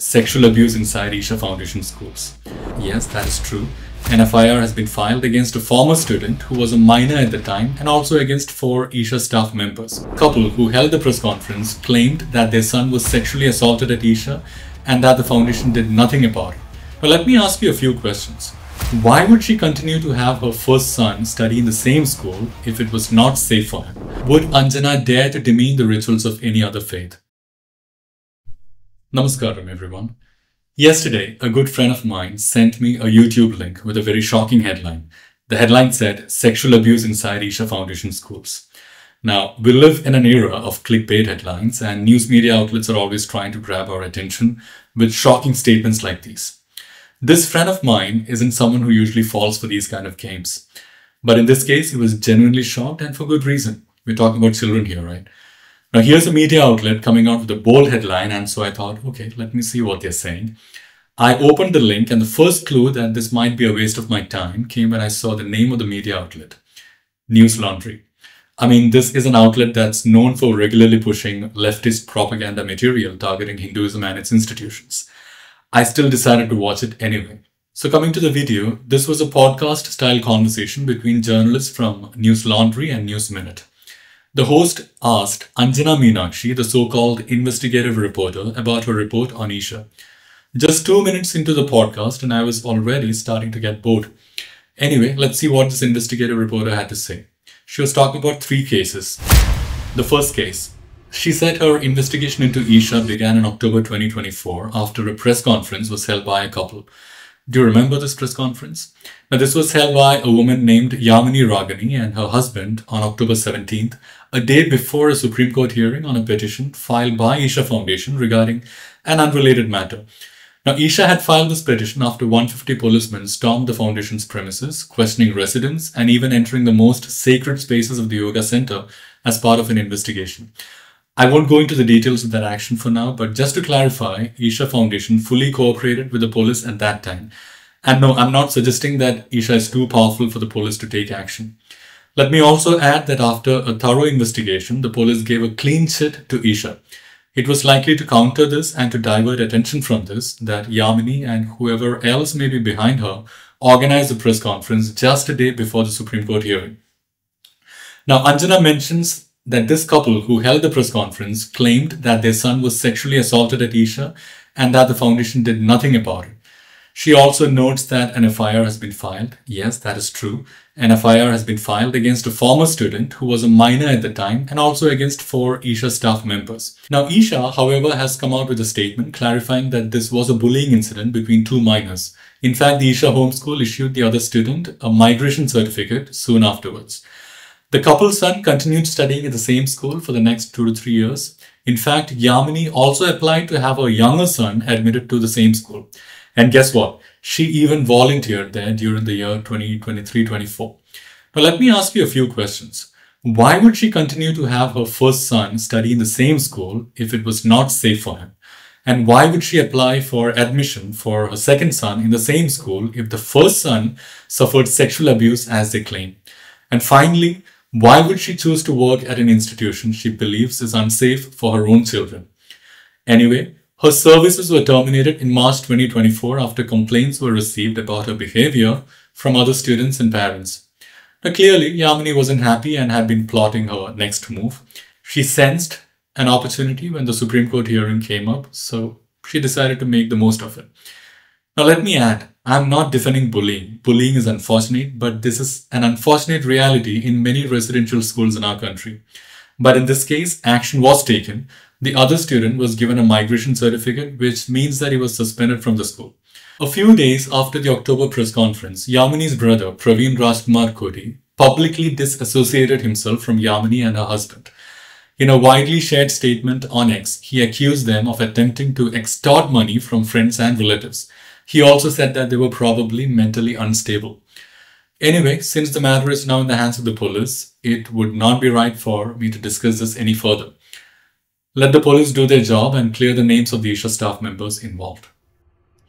said sexual abuse inside Isha Foundation schools. Yes, that is true. An FIR has been filed against a former student who was a minor at the time and also against 4 Isha staff members. The couple who held the press conference claimed that their son was sexually assaulted at Isha and that the foundation did nothing about it. Now let me ask you a few questions. Why would she continue to have her first son study in the same school if it was not safe for him? Would Anjana dare to demean the rituals of any other faith? Namaskaram everyone. Yesterday, a good friend of mine sent me a YouTube link with a very shocking headline. The headline said, "Sexual abuse inside Isha Foundation schools." Now, we live in an era of clickbait headlines and news media outlets are always trying to grab our attention with shocking statements like these. This friend of mine isn't someone who usually falls for these kind of games. But in this case, he was genuinely shocked and for good reason. We're talking about children here, right? Now, here's a media outlet coming out with a bold headline, and so I thought, okay, let me see what they're saying. I opened the link, and the first clue that this might be a waste of my time came when I saw the name of the media outlet, Newslaundry. I mean, this is an outlet that's known for regularly pushing leftist propaganda material targeting Hinduism and its institutions. I still decided to watch it anyway. So coming to the video, this was a podcast-style conversation between journalists from Newslaundry and News Minute. The host asked Anjana Meenakshi, the so-called investigative reporter, about her report on Isha. Just 2 minutes into the podcast and I was already starting to get bored. Anyway, let's see what this investigative reporter had to say. She was talking about 3 cases. The first case. She said her investigation into Isha began in October 2024 after a press conference was held by a couple. Do you remember this press conference? Now, this was held by a woman named Yamini Ragani and her husband on October 17th, a day before a Supreme Court hearing on a petition filed by Isha Foundation regarding an unrelated matter. Now, Isha had filed this petition after 150 policemen stormed the foundation's premises, questioning residents and even entering the most sacred spaces of the yoga center as part of an investigation. I won't go into the details of that action for now, but just to clarify, Isha Foundation fully cooperated with the police at that time. And no, I'm not suggesting that Isha is too powerful for the police to take action. Let me also add that after a thorough investigation, the police gave a clean chit to Isha. It was likely to counter this and to divert attention from this that Yamini and whoever else may be behind her organized the press conference just a day before the Supreme Court hearing. Now, Anjana mentions that this couple who held the press conference claimed that their son was sexually assaulted at Isha and that the foundation did nothing about it. She also notes that an FIR has been filed. Yes, that is true. An FIR has been filed against a former student who was a minor at the time and also against 4 Isha staff members. Now, Isha, however, has come out with a statement clarifying that this was a bullying incident between 2 minors. In fact, the Isha homeschool issued the other student a migration certificate soon afterwards. The couple's son continued studying at the same school for the next 2 to 3 years. In fact, Yamini also applied to have her younger son admitted to the same school. And guess what? She even volunteered there during the year 2023-24. Now let me ask you a few questions. Why would she continue to have her first son study in the same school if it was not safe for him? And why would she apply for admission for her second son in the same school if the first son suffered sexual abuse as they claim? And finally, why would she choose to work at an institution she believes is unsafe for her own children? Anyway, her services were terminated in March 2024 after complaints were received about her behavior from other students and parents. Now clearly, Yamini wasn't happy and had been plotting her next move. She sensed an opportunity when the Supreme Court hearing came up, so she decided to make the most of it. Now let me add, I'm not defending bullying. Bullying is unfortunate, but this is an unfortunate reality in many residential schools in our country. But in this case, action was taken. The other student was given a migration certificate, which means that he was suspended from the school. A few days after the October press conference, Yamini's brother, Praveen Rajkumar Kodi, publicly disassociated himself from Yamini and her husband. In a widely shared statement on X, he accused them of attempting to extort money from friends and relatives. He also said that they were probably mentally unstable. Anyway, since the matter is now in the hands of the police, it would not be right for me to discuss this any further. Let the police do their job and clear the names of the Isha staff members involved.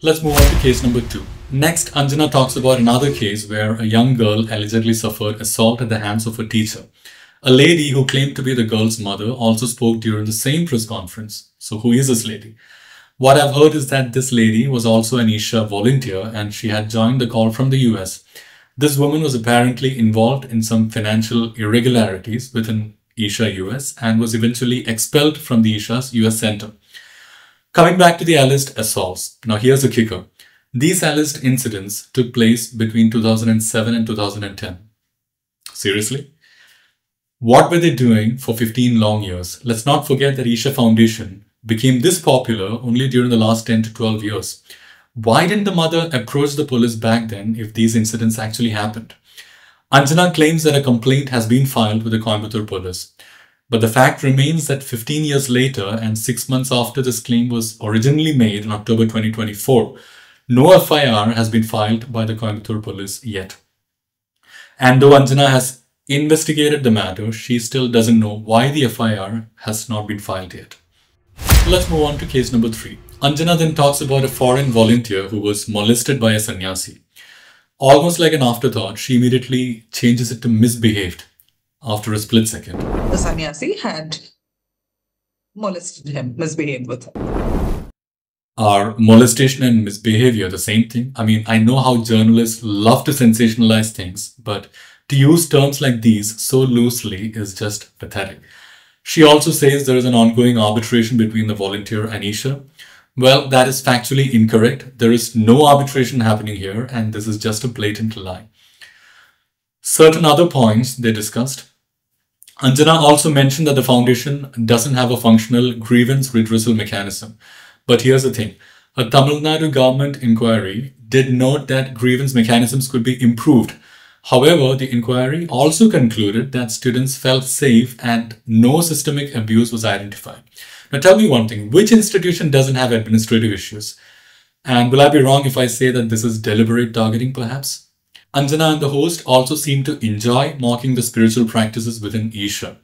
Let's move on to case number 2. Next, Anjana talks about another case where a young girl allegedly suffered assault at the hands of a teacher. A lady who claimed to be the girl's mother also spoke during the same press conference. So who is this lady? What I've heard is that this lady was also an Isha volunteer and she had joined the call from the US. This woman was apparently involved in some financial irregularities within Isha US and was eventually expelled from the Isha's US center. Coming back to the alleged assaults. Now here's the kicker. These alleged incidents took place between 2007 and 2010. Seriously? What were they doing for 15 long years? Let's not forget that Isha Foundation became this popular only during the last 10 to 12 years. Why didn't the mother approach the police back then if these incidents actually happened? Anjana claims that a complaint has been filed with the Coimbatore police. But the fact remains that 15 years later and 6 months after this claim was originally made in October 2024, no FIR has been filed by the Coimbatore police yet. And though Anjana has investigated the matter, she still doesn't know why the FIR has not been filed yet. Let's move on to case number 3. Anjana then talks about a foreign volunteer who was molested by a sannyasi. Almost like an afterthought, she immediately changes it to misbehaved after a split second. The sannyasi had molested him, misbehaved with him. Are molestation and misbehavior the same thing? I mean, I know how journalists love to sensationalize things, but to use terms like these so loosely is just pathetic. She also says there is an ongoing arbitration between the volunteer and Isha. Well, that is factually incorrect. There is no arbitration happening here, and this is just a blatant lie. Certain other points they discussed. Anjana also mentioned that the foundation doesn't have a functional grievance redressal mechanism. But here's the thing. A Tamil Nadu government inquiry did note that grievance mechanisms could be improved. However, the inquiry also concluded that students felt safe and no systemic abuse was identified. Now tell me one thing, which institution doesn't have administrative issues? And will I be wrong if I say that this is deliberate targeting perhaps? Anjana and the host also seem to enjoy mocking the spiritual practices within Isha.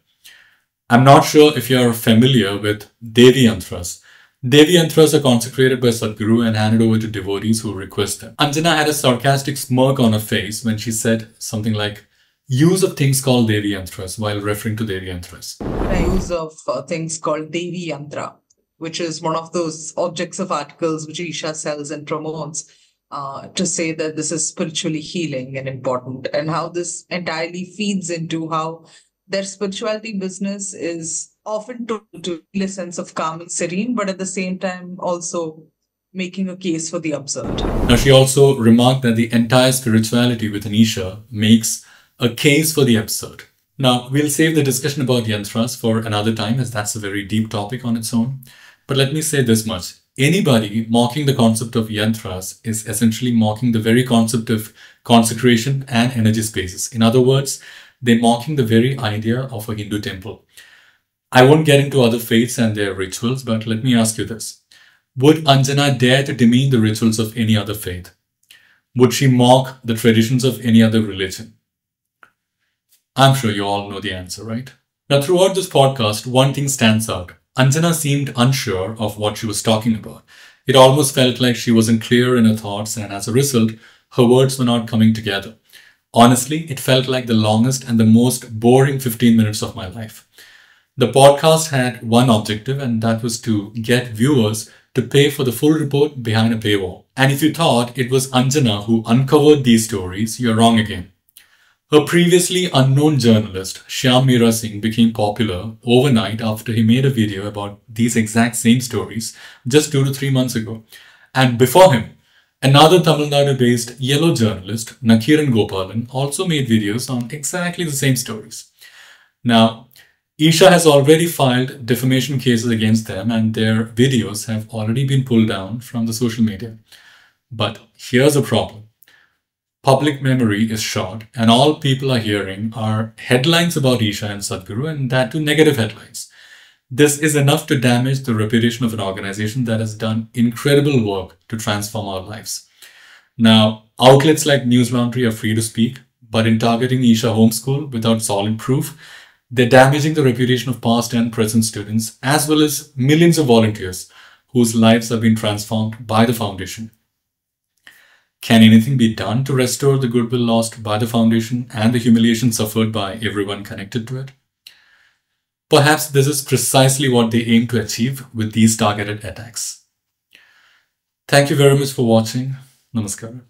I'm not sure if you're familiar with Devi Yantras. Devi Yantras are consecrated by Sadhguru and handed over to devotees who request them. Anjana had a sarcastic smirk on her face when she said something like, use of things called Devi Yantras while referring to Devi Yantras. The use of things called Devi Yantra, which is one of those objects of articles which Isha sells and promotes to say that this is spiritually healing and important, and how this entirely feeds into how their spirituality business is often to feel a sense of calm and serene, but at the same time also making a case for the absurd. Now she also remarked that the entire spirituality within Isha makes a case for the absurd. Now we'll save the discussion about yantras for another time as that's a very deep topic on its own. But let me say this much. Anybody mocking the concept of yantras is essentially mocking the very concept of consecration and energy spaces. In other words, they're mocking the very idea of a Hindu temple. I won't get into other faiths and their rituals, but let me ask you this. Would Anjana dare to demean the rituals of any other faith? Would she mock the traditions of any other religion? I'm sure you all know the answer, right? Now, throughout this podcast, one thing stands out. Anjana seemed unsure of what she was talking about. It almost felt like she wasn't clear in her thoughts, and as a result, her words were not coming together. Honestly, it felt like the longest and the most boring 15 minutes of my life. The podcast had one objective, and that was to get viewers to pay for the full report behind a paywall. And if you thought it was Anjana who uncovered these stories, you're wrong again. Her previously unknown journalist, Shyam Meera Singh, became popular overnight after he made a video about these exact same stories just 2 to 3 months ago. And before him, another Tamil Nadu-based yellow journalist, Nakiran Gopalan, also made videos on exactly the same stories. Now, Isha has already filed defamation cases against them and their videos have already been pulled down from the social media. But here's a problem. Public memory is short and all people are hearing are headlines about Isha and Sadhguru, and that too negative headlines. This is enough to damage the reputation of an organization that has done incredible work to transform our lives. Now, outlets like Newslaundry are free to speak, but in targeting Isha Homeschool without solid proof, they're damaging the reputation of past and present students, as well as millions of volunteers whose lives have been transformed by the foundation. Can anything be done to restore the goodwill lost by the foundation and the humiliation suffered by everyone connected to it? Perhaps this is precisely what they aim to achieve with these targeted attacks. Thank you very much for watching. Namaskar.